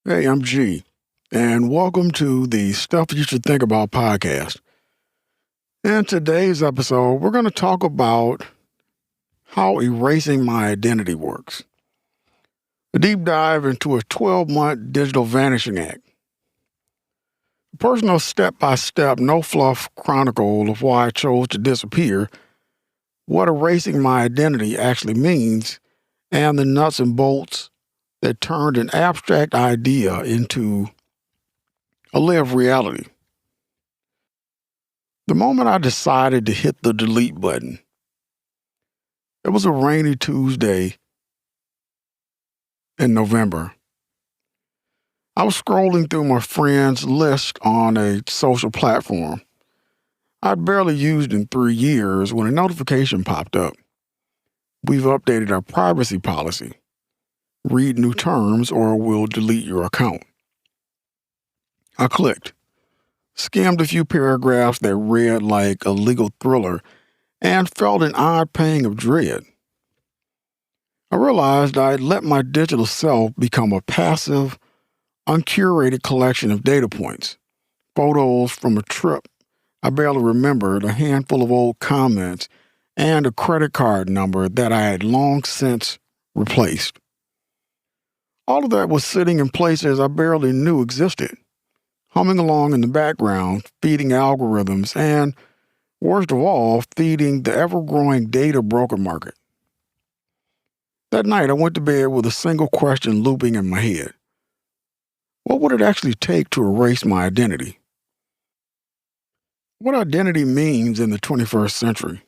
Hey, I'm G, and welcome to the Stuff You Should Think About podcast. In today's episode, we're going to talk about how erasing my identity works. A deep dive into a 12-month digital vanishing act. A personal step-by-step, no-fluff chronicle of why I chose to disappear, what erasing my identity actually means, and the nuts and bolts that turned an abstract idea into a lived reality. The moment I decided to hit the delete button, it was a rainy Tuesday in November. I was scrolling through my friends' list on a social platform I'd barely used in 3 years when a notification popped up. We've updated our privacy policy. Read new terms or we'll delete your account. I clicked, skimmed a few paragraphs that read like a legal thriller, and felt an odd pang of dread. I realized I'd let my digital self become a passive, uncurated collection of data points, photos from a trip I barely remembered, a handful of old comments, and a credit card number that I had long since replaced. All of that was sitting in places I barely knew existed, humming along in the background, feeding algorithms, and, worst of all, feeding the ever-growing data broker market. That night, I went to bed with a single question looping in my head. What would it actually take to erase my identity? What identity means in the 21st century?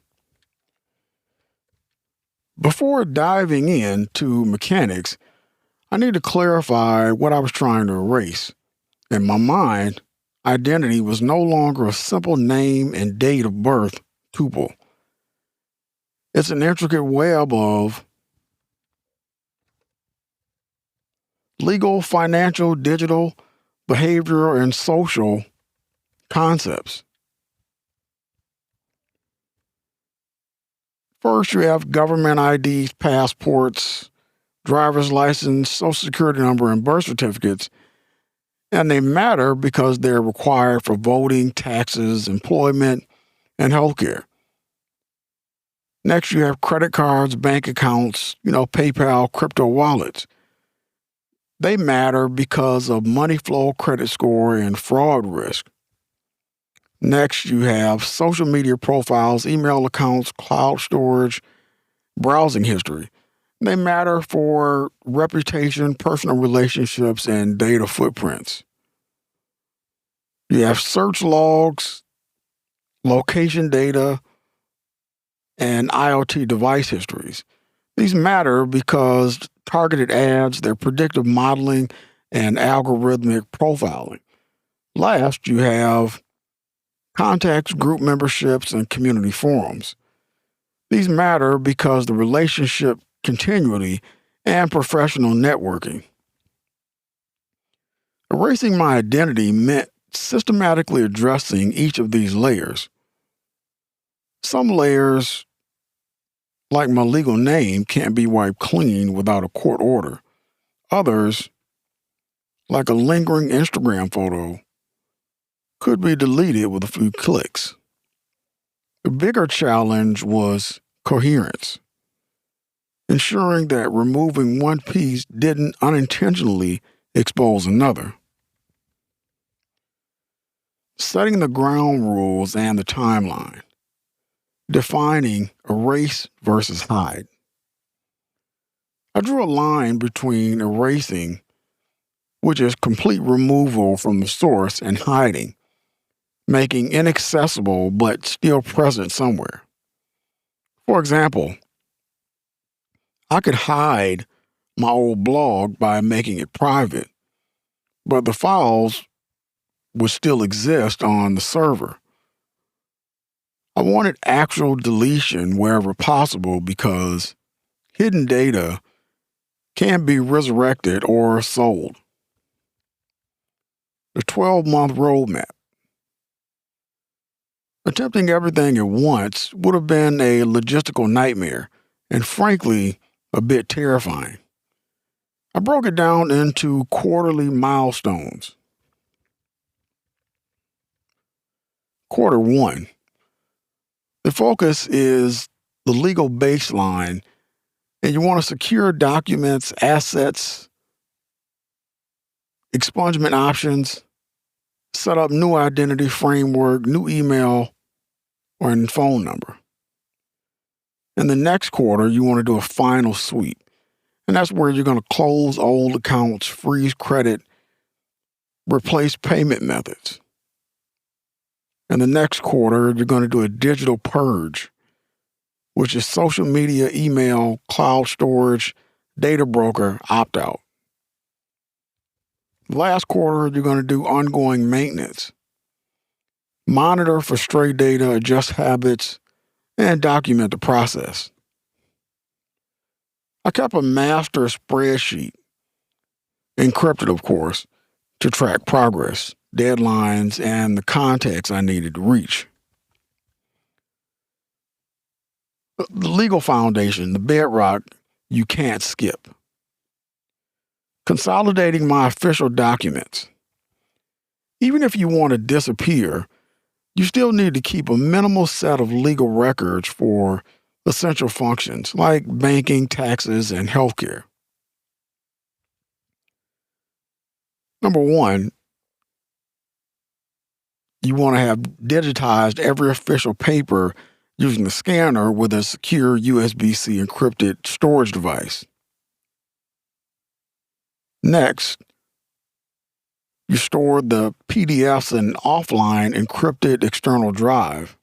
Before diving into mechanics, I need to clarify what I was trying to erase. In my mind, identity was no longer a simple name and date of birth tuple. It's an intricate web of legal, financial, digital, behavioral, and social concepts. First, you have government IDs, passports, driver's license, social security number, and birth certificates, and they matter because they're required for voting, taxes, employment, and healthcare. Next, you have credit cards, bank accounts, PayPal, crypto wallets. They matter because of money flow, credit score, and fraud risk. Next, you have social media profiles, email accounts, cloud storage, browsing history. They matter for reputation, personal relationships, and data footprints. You have search logs, location data, and IoT device histories. These matter because targeted ads, their predictive modeling, and algorithmic profiling. Last, you have contacts, group memberships, and community forums. These matter because the relationship continuity and professional networking. Erasing my identity meant systematically addressing each of these layers. Some layers, like my legal name, can't be wiped clean without a court order. Others, like a lingering Instagram photo, could be deleted with a few clicks. The bigger challenge was coherence, ensuring that removing one piece didn't unintentionally expose another. Setting the ground rules and the timeline. Defining erase versus hide. I drew a line between erasing, which is complete removal from the source, and hiding, making inaccessible but still present somewhere. For example, I could hide my old blog by making it private, but the files would still exist on the server. I wanted actual deletion wherever possible because hidden data can be resurrected or sold. The 12-month roadmap. Attempting everything at once would have been a logistical nightmare and, frankly, a bit terrifying. I broke it down into quarterly milestones. Quarter one, the focus is the legal baseline, and you want to secure documents, assets, expungement options, set up new identity framework, new email, or phone number. In the next quarter, you want to do a final sweep. And that's where you're going to close old accounts, freeze credit, replace payment methods. In the next quarter, you're going to do a digital purge, which is social media, email, cloud storage, data broker, opt out. Last quarter, you're going to do ongoing maintenance. Monitor for stray data, adjust habits, and document the process. I kept a master spreadsheet, encrypted of course, to track progress, deadlines, and the context I needed to reach. The legal foundation, the bedrock you can't skip. Consolidating my official documents. Even if you want to disappear, you still need to keep a minimal set of legal records for essential functions like banking, taxes, and healthcare. Number one, you want to have digitized every official paper using the scanner with a secure USB-C encrypted storage device. Next, you store the PDFs in offline encrypted external drive.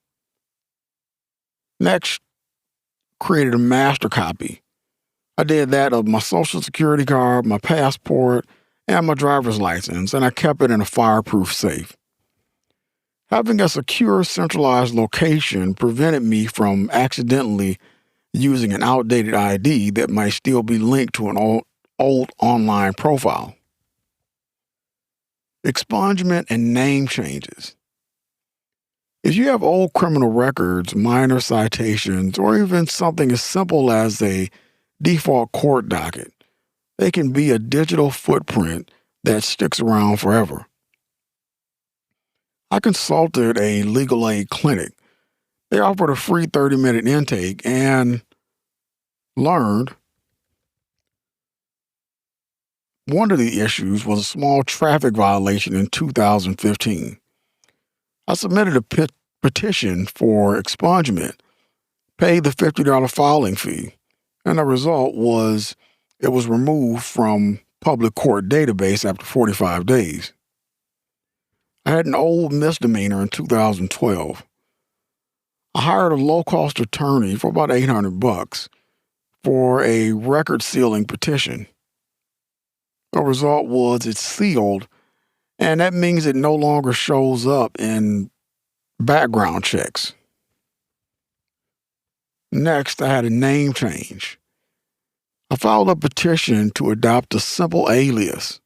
Next, created a master copy. I did that of my social security card, my passport, and my driver's license, and I kept it in a fireproof safe. Having a secure centralized location prevented me from accidentally using an outdated ID that might still be linked to an old online profile. Expungement and name changes. If you have old criminal records, minor citations, or even something as simple as a default court docket, they can be a digital footprint that sticks around forever. I consulted a legal aid clinic. They offered a free 30-minute intake and learned one of the issues was a small traffic violation in 2015. I submitted a petition for expungement, paid the $50 filing fee, and the result was it was removed from public court database after 45 days. I had an old misdemeanor in 2012. I hired a low-cost attorney for about $800 for a record-sealing petition. The result was it's sealed, and that means it no longer shows up in background checks. Next, I had a name change. I filed a petition to adopt a simple alias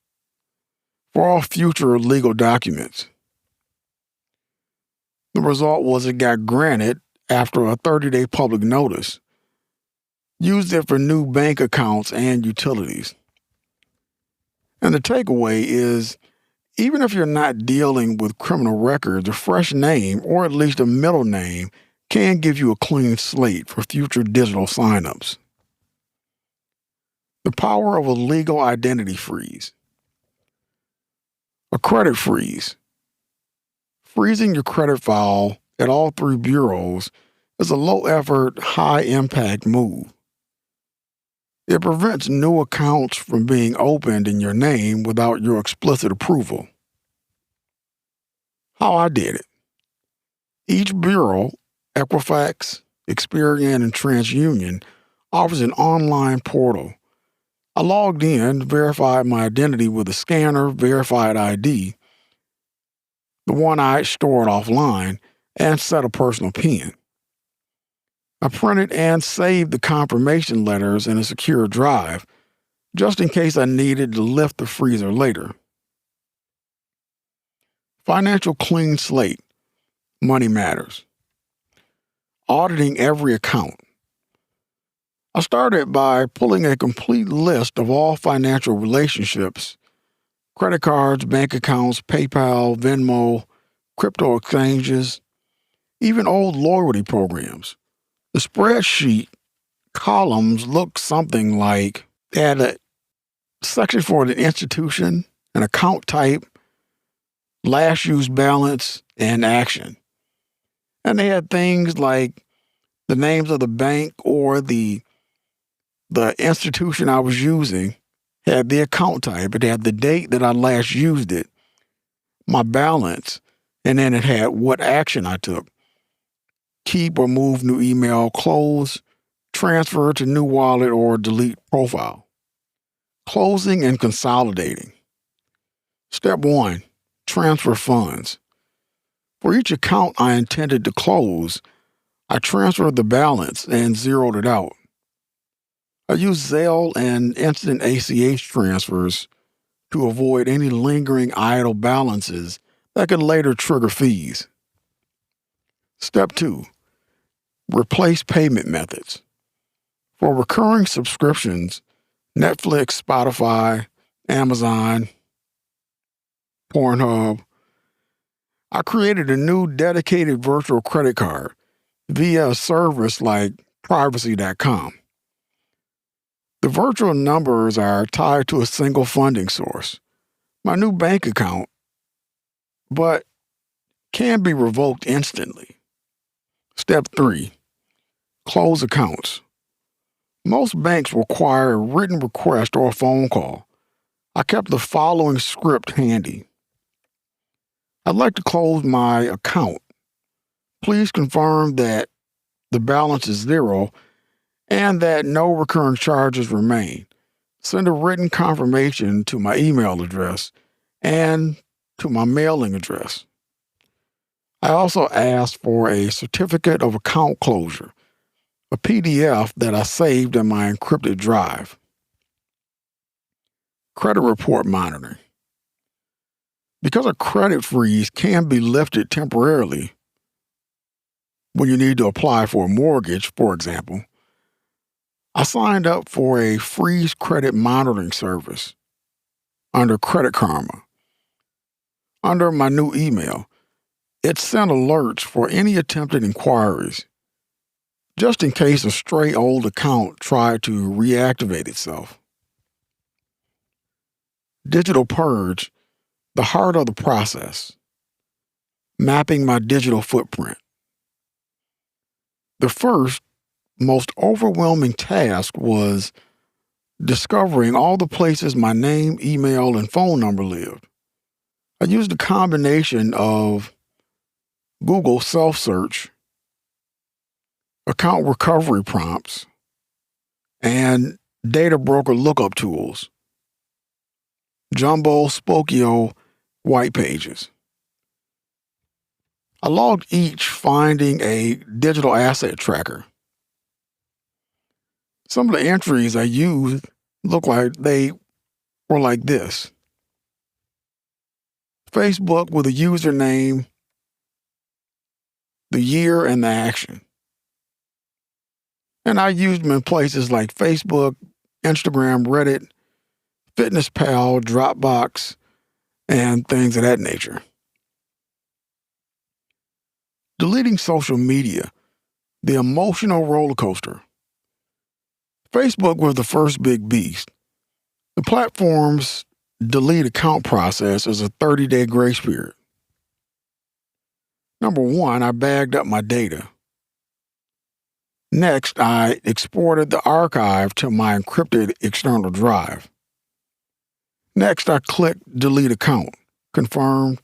for all future legal documents. The result was it got granted after a 30-day public notice. Used it for new bank accounts and utilities. And the takeaway is, even if you're not dealing with criminal records, a fresh name, or at least a middle name, can give you a clean slate for future digital signups. The power of a legal identity freeze. A credit freeze. Freezing your credit file at all three bureaus is a low-effort, high-impact move. It prevents new accounts from being opened in your name without your explicit approval. How I did it. Each bureau, Equifax, Experian, and TransUnion, offers an online portal. I logged in, verified my identity with a scanner, verified ID, the one I stored offline, and set a personal PIN. I printed and saved the confirmation letters in a secure drive, just in case I needed to lift the freezer later. Financial clean slate. Money matters. Auditing every account. I started by pulling a complete list of all financial relationships: credit cards, bank accounts, PayPal, Venmo, crypto exchanges, even old loyalty programs. The spreadsheet columns looked something like they had a section for the institution, an account type, last used balance, and action. And they had things like the names of the bank or the institution I was using, had the account type, it had the date that I last used it, my balance, and then it had what action I took: keep or move new email, close, transfer to new wallet, or delete profile. Closing and consolidating. Step 1, transfer funds. For each account I intended to close, I transferred the balance and zeroed it out. I used Zelle and instant ACH transfers to avoid any lingering idle balances that could later trigger fees. Step 2, replace payment methods. For recurring subscriptions, Netflix, Spotify, Amazon, Pornhub, I created a new dedicated virtual credit card via a service like privacy.com. The virtual numbers are tied to a single funding source, my new bank account, but can be revoked instantly. Step 3, close accounts. Most banks require a written request or a phone call. I kept the following script handy. I'd like to close my account. Please confirm that the balance is zero and that no recurring charges remain. Send a written confirmation to my email address and to my mailing address. I also asked for a certificate of account closure, a PDF that I saved in my encrypted drive. Credit report monitoring. Because a credit freeze can be lifted temporarily when you need to apply for a mortgage, for example, I signed up for a freeze credit monitoring service under Credit Karma. Under my new email, it sent alerts for any attempted inquiries, just in case a stray old account tried to reactivate itself. Digital purge, the heart of the process. Mapping my digital footprint. The first, most overwhelming task was discovering all the places my name, email, and phone number lived. I used a combination of Google self-search, account recovery prompts, and data broker lookup tools, Jumbo, Spokeo, white pages. I logged each, finding a digital asset tracker. Some of the entries I used looked like they were like this: Facebook with a username, the year, and the action. And I used them in places like Facebook, Instagram, Reddit, FitnessPal, Dropbox, and things of that nature. Deleting social media, the emotional roller coaster. Facebook was the first big beast. The platform's delete account process is a 30-day grace period. Number 1, I bagged up my data. Next, I exported the archive to my encrypted external drive. Next, I clicked delete account, confirmed,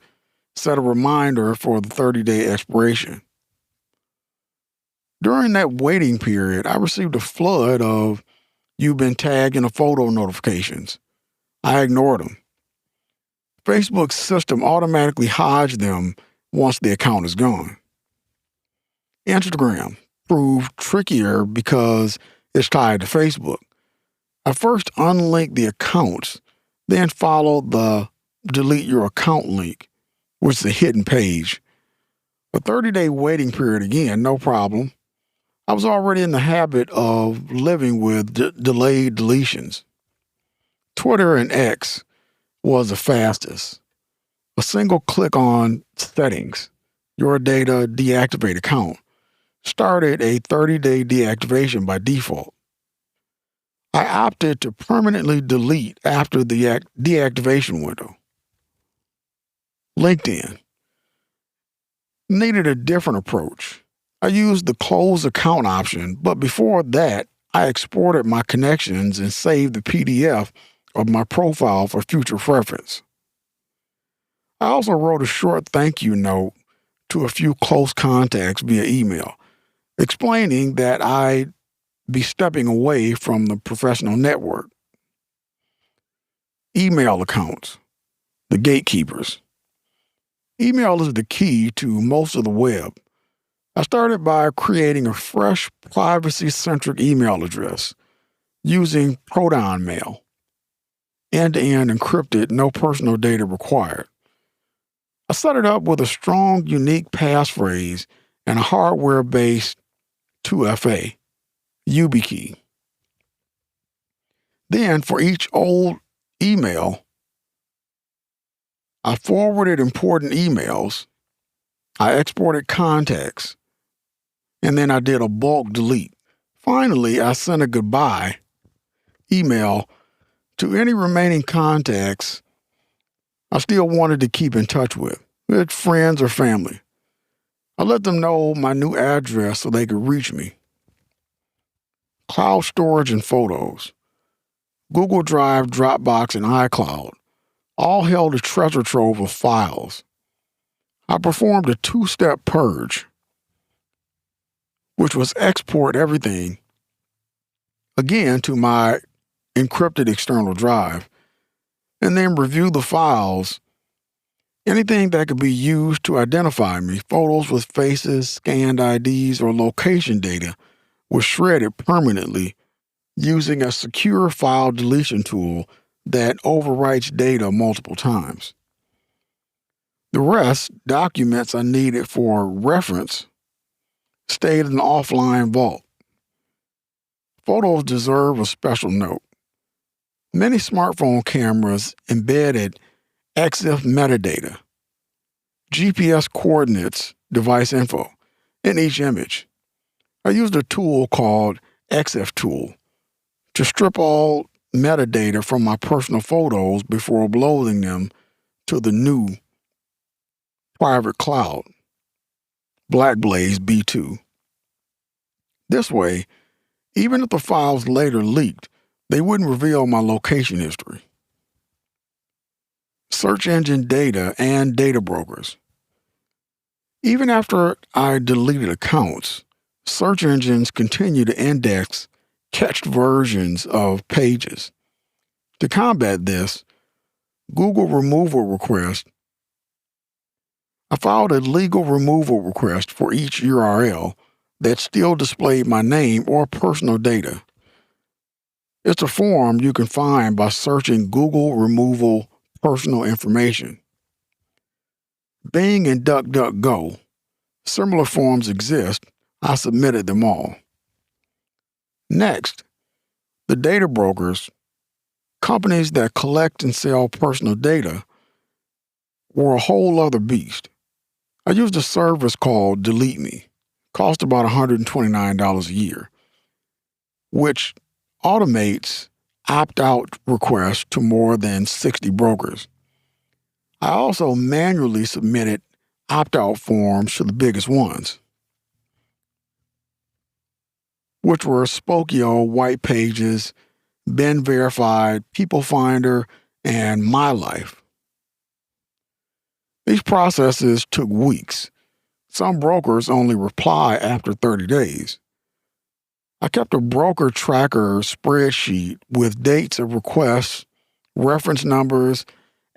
set a reminder for the 30-day expiration. During that waiting period, I received a flood of "you've been tagged in a photo" notifications. I ignored them. Facebook's system automatically hides them once the account is gone. Instagram proved trickier because it's tied to Facebook. I first unlinked the accounts, then followed the delete your account link, which is a hidden page. A 30-day waiting period again, no problem. I was already in the habit of living with delayed deletions. Twitter and X was the fastest. A single click on settings, your data deactivate account, started a 30-day deactivation by default. I opted to permanently delete after the deactivation window. LinkedIn needed a different approach. I used the close account option, but before that, I exported my connections and saved the PDF of my profile for future reference. I also wrote a short thank you note to a few close contacts via email, explaining that I'd be stepping away from the professional network. Email accounts, the gatekeepers. Email is the key to most of the web. I started by creating a fresh, privacy-centric email address using Proton Mail, end-to-end encrypted, no personal data required. I set it up with a strong, unique passphrase and a hardware-based 2FA, YubiKey. Then, for each old email, I forwarded important emails, I exported contacts, and then I did a bulk delete. Finally, I sent a goodbye email to any remaining contacts I still wanted to keep in touch with friends or family. I let them know my new address so they could reach me. Cloud storage and photos. Google Drive, Dropbox, and iCloud all held a treasure trove of files. I performed a two-step purge, which was export everything again to my encrypted external drive, and then review the files. Anything that could be used to identify me, photos with faces, scanned IDs, or location data, was shredded permanently using a secure file deletion tool that overwrites data multiple times. The rest, documents I needed for reference, stayed in the offline vault. Photos deserve a special note. Many smartphone cameras embedded EXIF metadata, GPS coordinates, device info, in each image. I used a tool called EXIF Tool to strip all metadata from my personal photos before uploading them to the new private cloud, Blackblaze B2. This way, even if the files later leaked, they wouldn't reveal my location history. Search engine data and data brokers. Even after I deleted accounts, search engines continue to index cached versions of pages. To combat this, Google removal request. I filed a legal removal request for each URL that still displayed my name or personal data. It's a form you can find by searching Google Removal Personal Information. Bing and DuckDuckGo. Similar forms exist. I submitted them all. Next, the data brokers, companies that collect and sell personal data, were a whole other beast. I used a service called Delete Me, cost about $129 a year, which automates opt-out requests to more than 60 brokers. I also manually submitted opt-out forms to the biggest ones, which were Spokeo, White Pages, Ben Verified, People Finder, and My Life. These processes took weeks. Some brokers only reply after 30 days. I kept a broker tracker spreadsheet with dates of requests, reference numbers,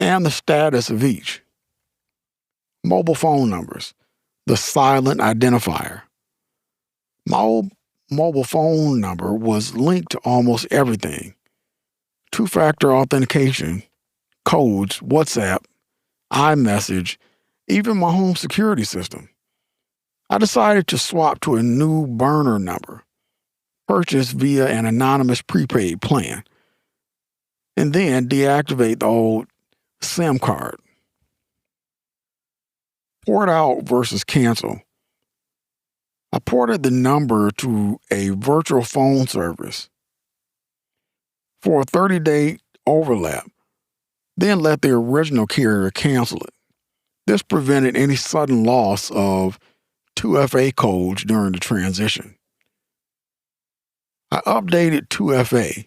and the status of each. Mobile phone numbers, the silent identifier. My mobile phone number was linked to almost everything. Two-factor authentication, codes, WhatsApp, iMessage, even my home security system. I decided to swap to a new burner number, purchased via an anonymous prepaid plan, and then deactivate the old SIM card. Port out versus cancel. I ported the number to a virtual phone service for a 30-day overlap, then let the original carrier cancel it. This prevented any sudden loss of 2FA codes during the transition. I updated 2FA.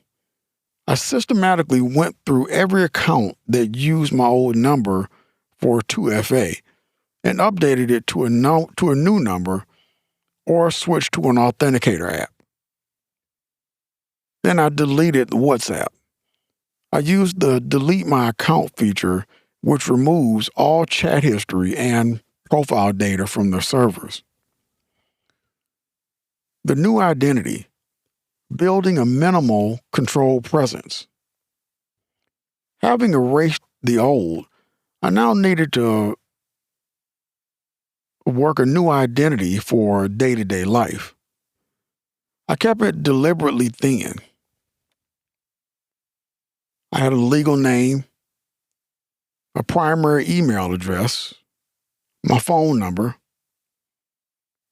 I systematically went through every account that used my old number for 2FA and updated it to a new number or switched to an authenticator app. Then I deleted WhatsApp. I used the delete my account feature, which removes all chat history and profile data from their servers. The new identity, building a minimal control presence. Having erased the old, I now needed to work a new identity for day-to-day life. I kept it deliberately thin. I had a legal name, a primary email address, my phone number,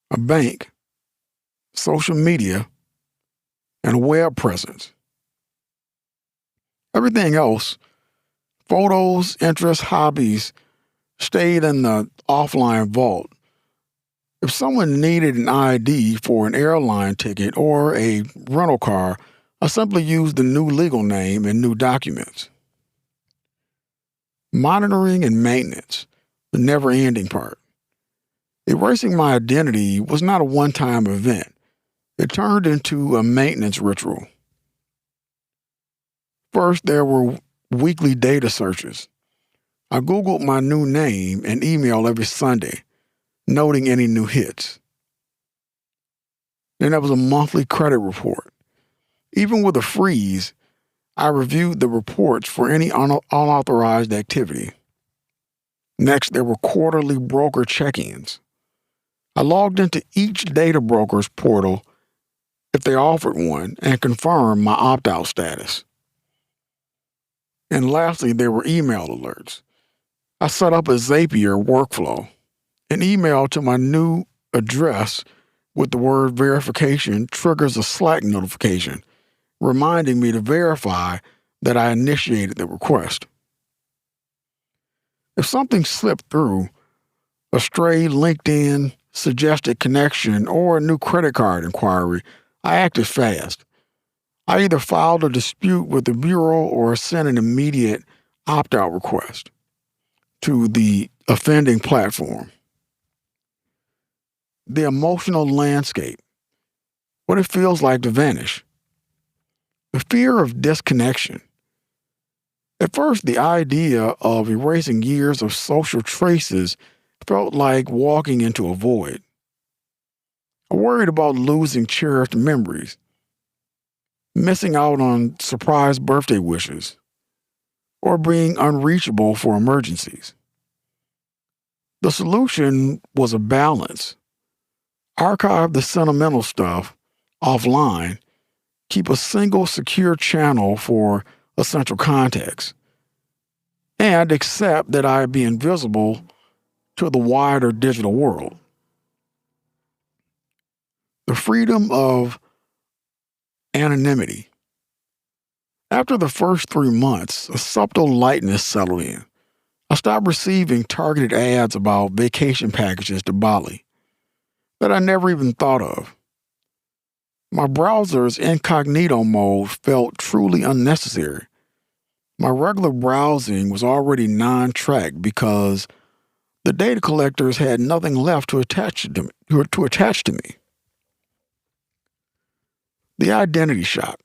a bank, social media, and a web presence. Everything else, photos, interests, hobbies, stayed in the offline vault. If someone needed an ID for an airline ticket or a rental car, I simply used the new legal name and new documents. Monitoring and maintenance, the never-ending part. Erasing my identity was not a one-time event. It turned into a maintenance ritual. First, there were weekly data searches. I Googled my new name and email every Sunday, noting any new hits. Then there was a monthly credit report. Even with a freeze, I reviewed the reports for any unauthorized activity. Next, there were quarterly broker check-ins. I logged into each data broker's portal if they offered one and confirmed my opt-out status. And lastly, there were email alerts. I set up a Zapier workflow. An email to my new address with the word verification triggers a Slack notification, reminding me to verify that I initiated the request. If something slipped through, a stray LinkedIn suggested connection or a new credit card inquiry, I acted fast. I either filed a dispute with the bureau or sent an immediate opt-out request to the offending platform. The emotional landscape, what it feels like to vanish. The fear of disconnection. At first, the idea of erasing years of social traces felt like walking into a void. I worried about losing cherished memories, missing out on surprise birthday wishes, or being unreachable for emergencies. The solution was a balance. Archive the sentimental stuff offline, keep a single secure channel for essential context, and accept that I'd be invisible to the wider digital world. The freedom of anonymity. After the first 3 months, a subtle lightness settled in. I stopped receiving targeted ads about vacation packages to Bali that I never even thought of. My browser's incognito mode felt truly unnecessary. My regular browsing was already non-tracked because the data collectors had nothing left to attach to me. The identity shop.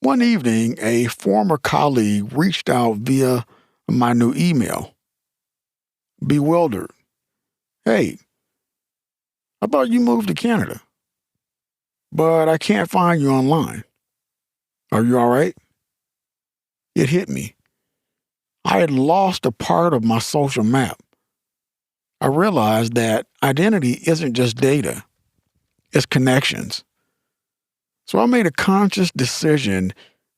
One evening, a former colleague reached out via my new email. Bewildered. "Hey, I thought you moved to Canada, but I can't find you online. Are you all right?" It hit me. I had lost a part of my social map. I realized that identity isn't just data, it's connections. So I made a conscious decision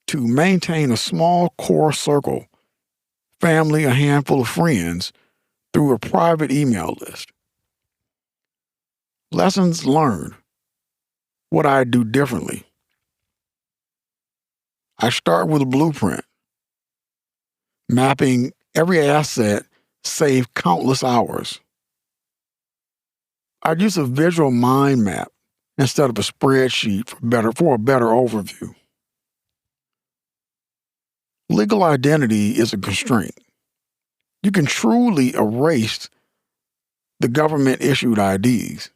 to maintain a small core circle, family, a handful of friends, through a private email list. Lessons learned. What I do differently. I start with a blueprint, mapping every asset, save countless hours. I'd use a visual mind map instead of a spreadsheet for a better overview. Legal identity is a constraint. You can truly erase the government issued IDs.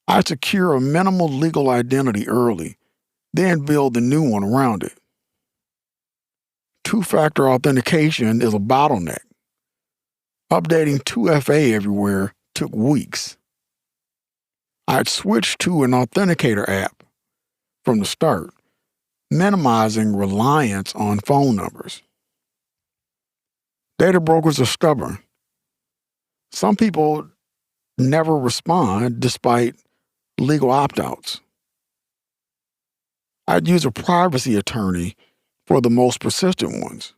I secure a minimal legal identity early, then build the new one around it. Two-factor authentication is a bottleneck. Updating 2FA everywhere took weeks. I'd switched to an authenticator app from the start, minimizing reliance on phone numbers. Data brokers are stubborn. Some people never respond despite legal opt-outs. I'd use a privacy attorney for the most persistent ones.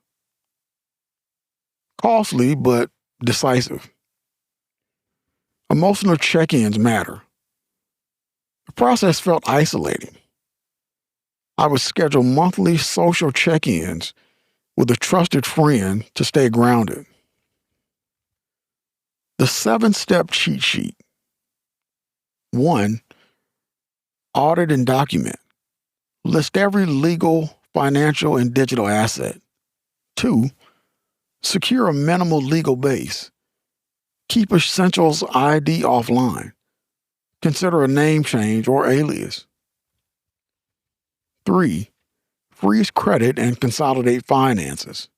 Costly, but decisive. Emotional check-ins matter. The process felt isolating. I would schedule monthly social check-ins with a trusted friend to stay grounded. The 7-step cheat sheet. 1. Audit and document. List every legal, financial, and digital asset. 2. Secure a minimal legal base. Keep essentials ID offline. Consider a name change or alias. 3. Freeze credit and consolidate finances.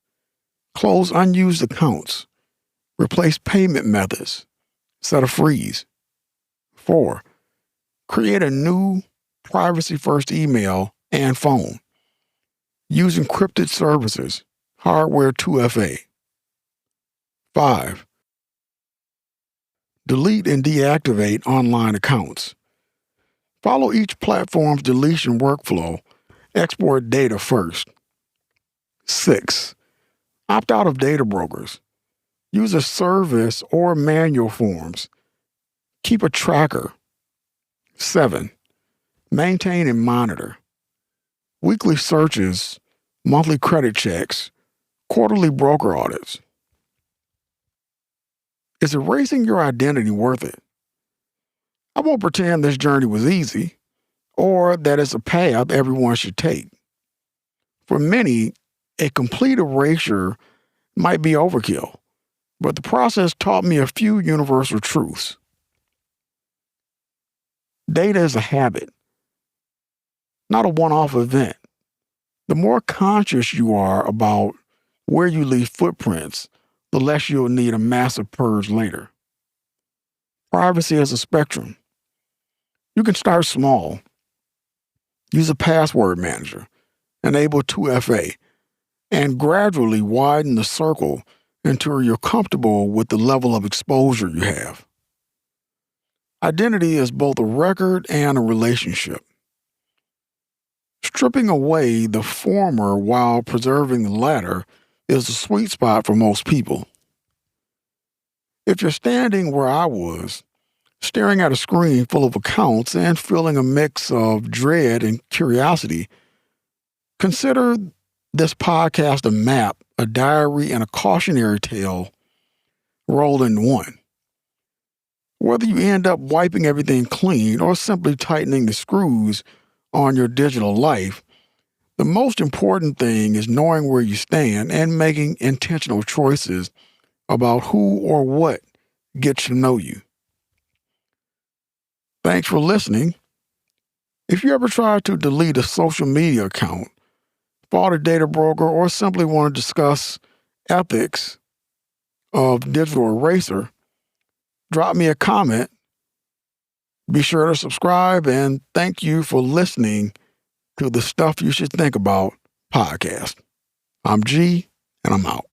Close unused accounts. Replace payment methods. Set a freeze. 4. Create a new privacy-first email and phone. Use encrypted services, hardware 2FA. 5. Delete and deactivate online accounts. Follow each platform's deletion workflow. Export data first. 6. Opt out of data brokers. Use a service or manual forms. Keep a tracker. 7. Maintain and monitor. Weekly searches, monthly credit checks, quarterly broker audits. Is erasing your identity worth it? I won't pretend this journey was easy or that it's a path everyone should take. For many, a complete erasure might be overkill, but the process taught me a few universal truths. Data is a habit, not a one-off event. The more conscious you are about where you leave footprints, the less you'll need a massive purge later. Privacy is a spectrum. You can start small. Use a password manager, enable 2FA, and gradually widen the circle until you're comfortable with the level of exposure you have. Identity is both a record and a relationship. Stripping away the former while preserving the latter is the sweet spot for most people. If you're standing where I was, staring at a screen full of accounts and feeling a mix of dread and curiosity, consider this podcast a map, a diary, and a cautionary tale rolled into one. Whether you end up wiping everything clean or simply tightening the screws on your digital life, the most important thing is knowing where you stand and making intentional choices about who or what gets to know you. Thanks for listening. If you ever try to delete a social media account, fought a data broker, or simply want to discuss ethics of digital eraser, drop me a comment. Be sure to subscribe, and thank you for listening to the Stuff You Should Think About podcast. I'm G, and I'm out.